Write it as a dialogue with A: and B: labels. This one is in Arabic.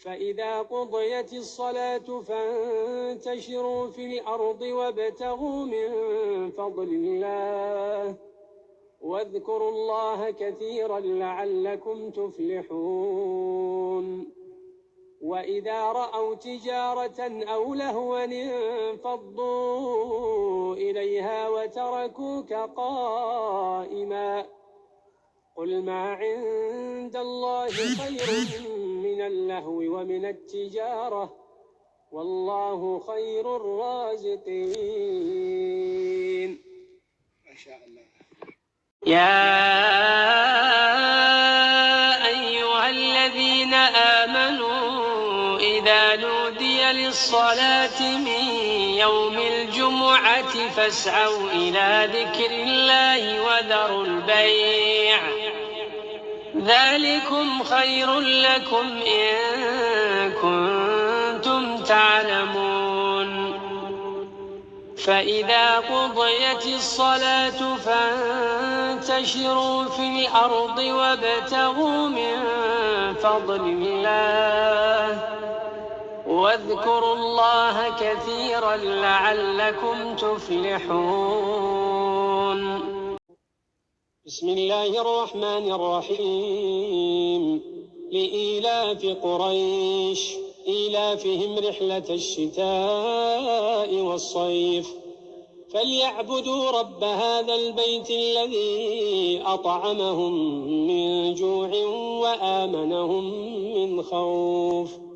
A: فإذا قضيت الصلاة فانتشروا في الأرض وابتغوا من فضل الله واذكروا الله كثيرا لعلكم تفلحون وإذا رأوا تجارة أو لهوا انفضوا إليها وتركوك قائما قل ما عند الله خير من اللهو ومن التجارة والله خير الرازقين. ما شاء الله. يا أيها الذين آمنوا إذا نودي للصلاة من يوم الجمعة فاسعوا إلى ذكر الله وذروا البيع ذلكم خير لكم إن كنتم تعلمون فإذا قضيت الصلاة فانتشروا في الأرض وابتغوا من فضل الله واذكروا الله كثيرا لعلكم تفلحون. بسم الله الرحمن الرحيم. لإيلاف قريش إيلافهم رحلة الشتاء والصيف فليعبدوا رب هذا البيت الذي أطعمهم من جوع وآمنهم من خوف.